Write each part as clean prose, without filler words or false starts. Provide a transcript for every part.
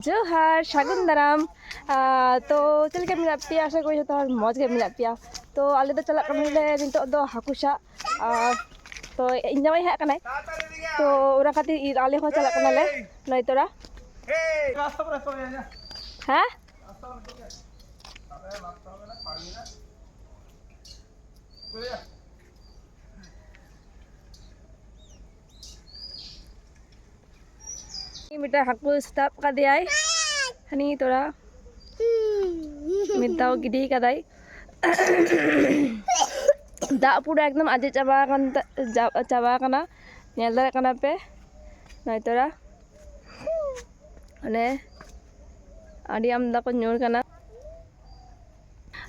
जोहार सागुन दाराम तो चल के मिला पिया आशा करी जो मौज के मिला पिया तो आले दो चला ले नितो दो हाकू सा तो इन जमाई हेक कनाय तो ओरा खातिर आले हो चला कना ले नय तोरा हाँ मिटा हाकू स्टाप का दिया हनी तोरा मिटाओ गिडी कदाई दा पूरा एकदम आज चाबा कना नेल दारे कना पे नय तोरा अने आडी आमदा को न्यूर कना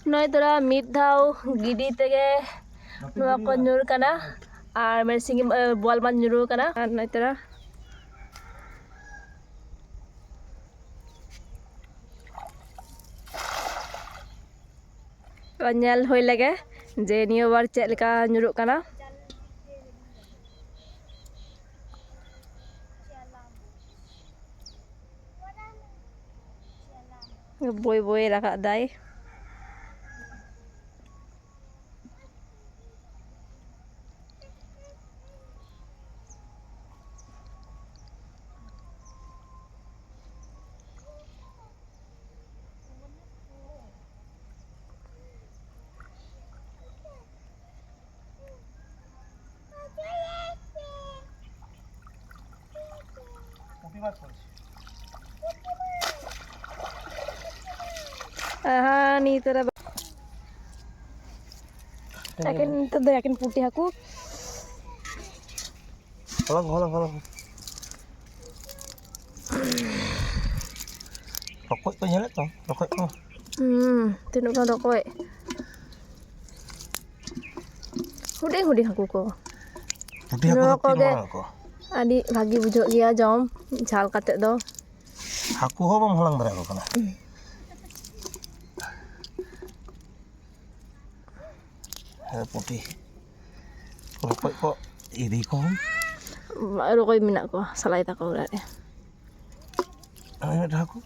नय तोरा मिट धाव गिडी तेगे नुआ को न्यूर कना आर मेसिंग बॉल मान न्यूर कना नय तोरा नेल होय लगे जे नियो बार चेक लेका न्यूरुक कना बोय बोय रखा दाई नी तोरा yakin putih aku Holong. Rokok ko nyala to, rokok ko. Tinuk kan rokok. Huding aku ko. Huding aku tinuk ko. Adi bagi bujok dia jom jal kate do. Aku ho bam holang dare ko kana. Putih. Rokok ko iri ko. Rokok minak ko, salai tak ko berarti. Ayo dah aku.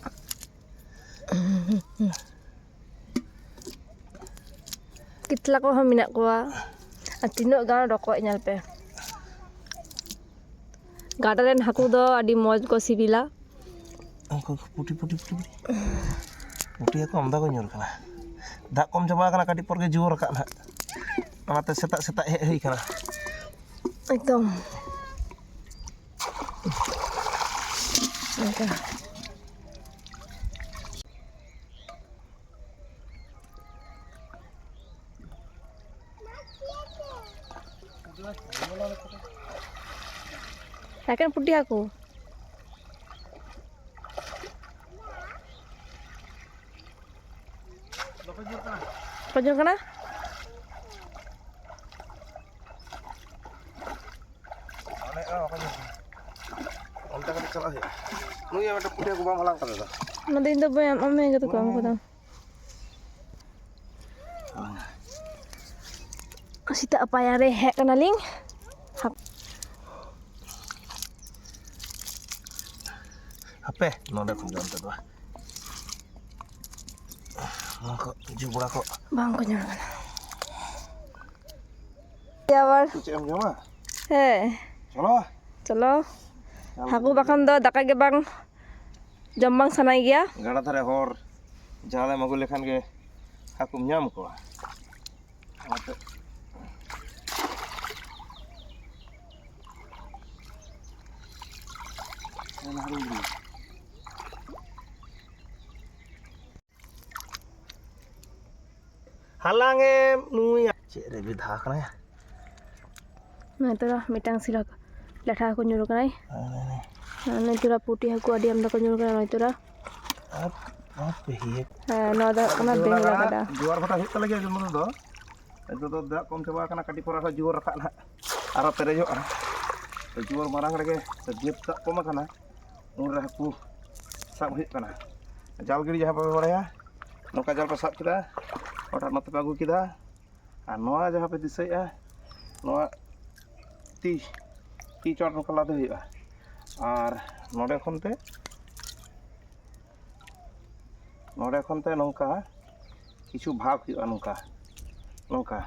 Kitla ko minak ko. Tinuk gan rokok nyal pe. Gadaran haku do adi moj ko sibila. Aku putih. Putih aku amda ko nyur kana. Dak kom coba kana kadi por ge jur ka na. Mata setak hei kana. Ekdom. Okay. Yakin putih aku. Pajur kana? Onta kali salah ya. Nu ya mata putih aku bang halang kana da. Nanti itu bayam ame gitu kamu kata. Sita apa ya rehek kana ling? Apa? Nada ko jantan ba. Mangko jubura ko. Bang ko nyala kana. Ya war. Cem jama. Chalo. Haku bakan do daka ge bang jambang sanai gya. Gada thare hor jale magu lekhan ge hakum nyam ko. Halang nuya cek re bidha kana ya. Nah itu lah mitang silak latha aku nyuruh kanai. Nah itu lah putih aku adi amda aku nyuruh kanai itu lah. Apa hiye? Nah ada kana behla kada. Juar bata hit lagi jemu do. Itu to dak kom coba kana kadi pora juar raka na. Ara perejo ah. Juar marang lagi sejip tak kom kana. Murah aku sab hit kana. Jal giri jaha pa bora ya. Noka jal pa sab kida. Otak mata pagu kida. Anoa jaha pe disai ah. Noa ti chot no kala de ar node khonte ᱱᱚᱰᱮ ᱠᱷᱚᱱ ᱛᱮ ᱱᱚᱝᱠᱟ ᱠᱤᱪᱷᱩ ᱵᱷᱟᱜᱽ ᱦᱩᱭᱩᱜᱼᱟ ᱱᱚᱝᱠᱟ ᱱᱚᱝᱠᱟ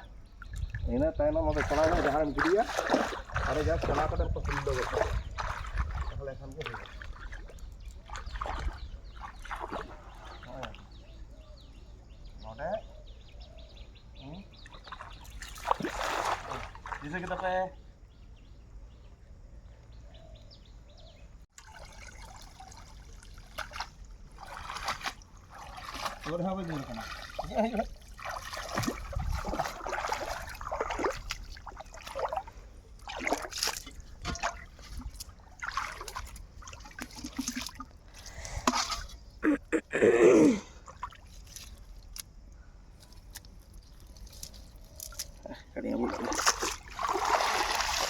ᱤᱱᱟᱹ ᱛᱟᱭᱱᱚᱢ ᱚᱸᱰᱮ ᱪᱟᱞᱟᱣ ᱠᱟᱛᱮ ᱡᱟᱦᱟᱸᱢ ᱜᱤᱰᱤᱭᱟ ᱚᱸᱰᱮ ᱡᱟᱥᱴ ᱪᱟᱞᱟᱣ ᱠᱟᱛᱮ ᱠᱚ ᱛᱩᱞᱟᱹᱣ ᱜᱚᱫ ᱠᱟᱜᱼᱟ ᱛᱟᱦᱞᱮ ᱠᱷᱟᱱ ᱜᱮ ᱦᱩᱭᱩᱜᱼᱟ ᱱᱚᱰᱮ ᱫᱤᱥᱟᱹ ᱠᱮᱫᱟ ᱯᱮ ᱱᱚᱰᱮ ᱦᱚᱸ ᱵᱟᱹᱧ ᱧᱮᱞ ᱠᱟᱱᱟ kali yang bulat.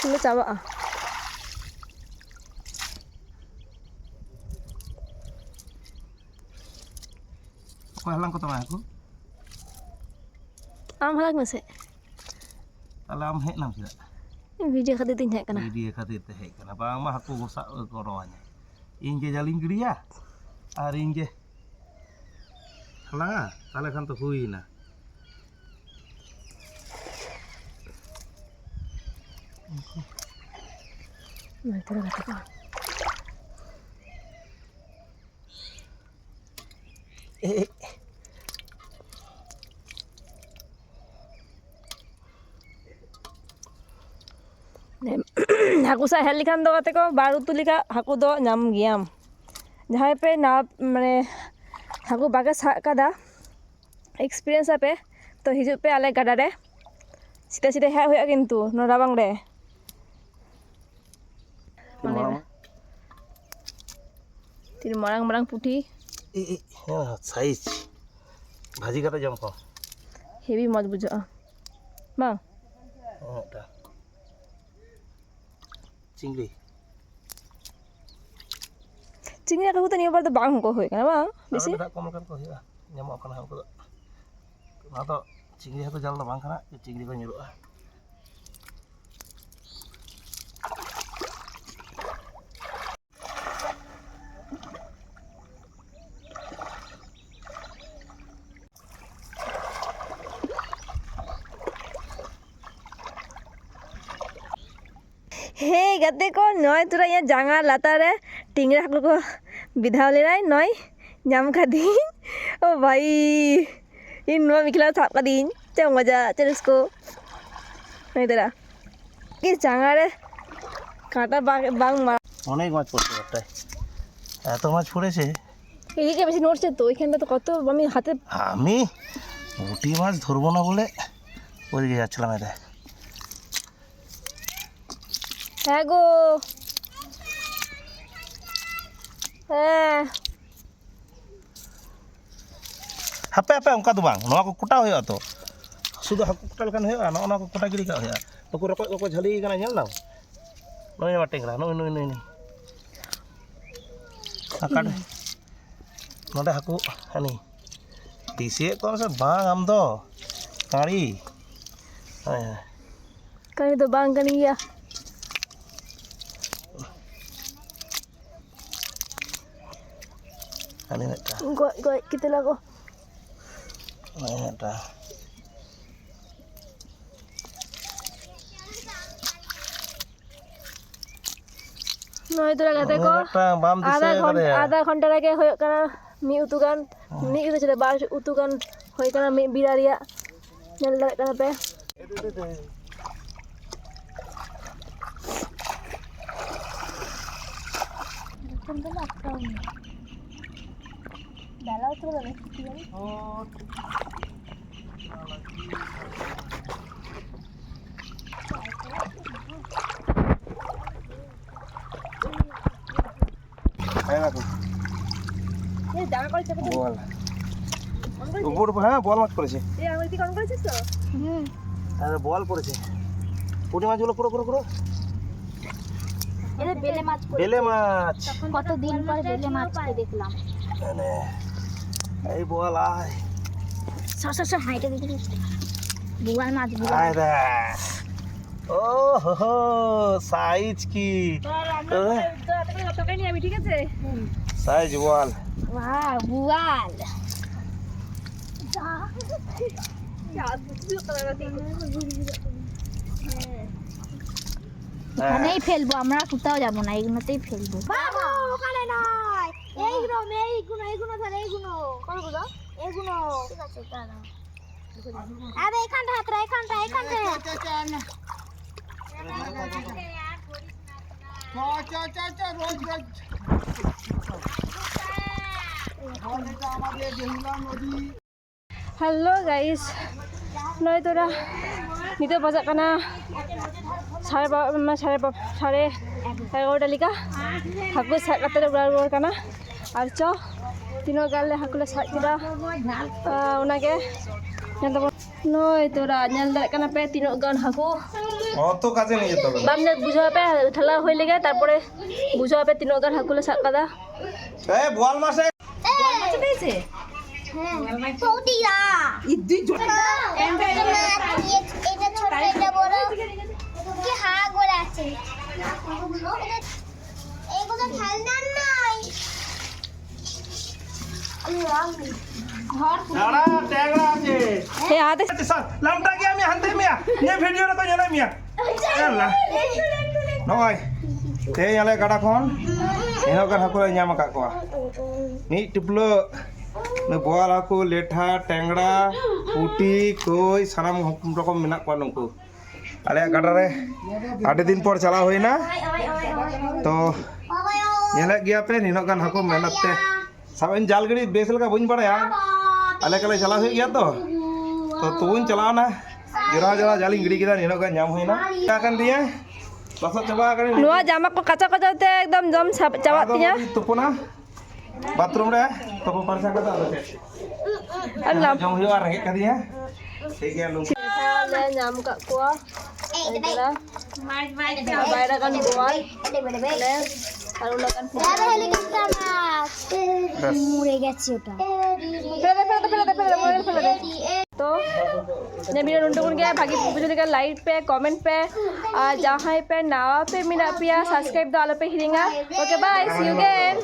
Ini coba ah. Apa halang kau tengah aku? Am halang masih. Kalau am hek nam tidak. Ini video kata tinggal kena. Video kata itu hek kena. Bang mah aku gosak korohnya. Inje jaling gede ya. Hari inje. Halang ah. Kalau kan tuh hui na. Nah, itu kata apa? Haku सा hello लिखान दो कते को बार उतु लिखा Haku दो नाम गियाम जहाँ पे ना माने हाकू बागे सा कदा एक्सपीरियंस पे तो हिजु पे आले गाडा रे सीधे सीधे है हुआ किंतु नोरा बांग रे तीन मारंग मारंग पुठी साइज भाजी कata jam ko हेवी मज बुझा बांग चिंगड़ी चिंगड़ी का तो नहीं बार तो बांग को होएगा ना बांग बेसी दा कम kan ko huya nyamok kana ko na to चिंगड़ी ha to jal da bang kana चिंगड़ी ko nyuru'a हे गते को नय तुरा या जांगा लाता रे टिंगरा हाकू को विधाव ले राय नय नाम खादी ओ भाई इन नो मिखला साप कादीन चे मजा चल इसको नहीं तेरा कि जांगा रे काटा बांग मार অনেক মাছ পড়ছে একটা এত মাছ পড়েছে এই যে বেশি নড়ছে তো এখানটা তো কত আমি হাতে আমি পুঁটি মাছ ধরবো না বলে ওদিকে যাচ্ছিলাম এটা হ্যাঁ গো হ্যাঁ hape hape ongka tuh bang noa ko kuta hoya to sudah haku kuta lekan hoya no ko kuta giri ka hoya to ko rokok jhali kana nyel na noi ma tengra noi akad node haku ani tisi ko se bang am do kari kali to bang kan iya ani meta gua kita lagu meta नय तुरा कहते को आधा घंटा लगे होय कना मी उतुगान मी इदे चले बार उतुगान होय कना मी बिरारिया नेल दा कना पे डाला तो लगे ये জামা করেছে তো বল উপর হ্যাঁ বল মাছ পড়েছে এই আমি কি কোন করেছিস তো আরে বল পড়েছে পুঁটি মাছগুলো পুরো পুরো পুরো এটা বেলে মাছ বেলে মাছ কত দিন পর বেলে মাছকে দেখলাম মানে এই বল আয় সর হাইটে দেখি বুয়াল মাছ আয় দা ও হো সাইজ কি তো তোকে নিয়ে আমি ঠিক আছে সাইজ বল ওয়াও বুয়াল এখানেই ফেলবো, আমরা কোথাও যাবো না, এগুলোতেই ফেলবো। বাবা ওখানে নয়, এইগুলো ধর, এইগুলো ঠিক আছে দাঁড়াও। আরে এখানটা হাতরা, এখানটা হ্যালো গাইস, নয় তোরা নিতে বাজাক কানা সাড়ে 11টা লিকা হাku sab kate ruar kana ar cho tino galle haku le sab kida onage nyanta noi tora nyal dare kana pe tino gan haku অত কাজে নিয়ে যেতে হবে না। bamne bujha pe thala hoi lege tarpore bujha pe tino gan haku le sab kada এই বোয়াল মাছে পৌটিরা এটা ছোট, এটা বড়, কি হাগল আছে। এগুলো খেলনার নয়। দাঁড়া ট্যাংরা আছে he ade লামটা কি আমি হানতে মিয়া নে ভিডিও রে কই না মিয়া এলা নয় তে আলে গাডা খন এনো kan haku le nyam akak ko ni tiplo ne boal aku letha tengra puti koi sanam rokom menak ko nungku ale gada re ade din por chala hoina to nyele gya pe nino kan haku menat te saben jal gadi besel ka buñ padaya ale kale chala hoi gya to tuun chala na jora jora jaling gidi kita nino kan nyam hoina akan dia lasat coba kan nuwa jamak ko kaca kaca te ekdom jom chawat tinya tupuna bathroom re topo parsa kata ada alam jom hiu arang ka dia ठीक है लूं le nyam ka ko tora bayra kan boal le আর OLA kan আরে helicopter মাছ মরে গেছে ওটা। ফেলে तो ने वीडियो नोटबुन गया भागी बुझे का लाइक पे कमेंट पे और जहाँ पे नावा पे मिना पिया सब्सक्राइब दो आलो पे हिरिंगा okay bye see you again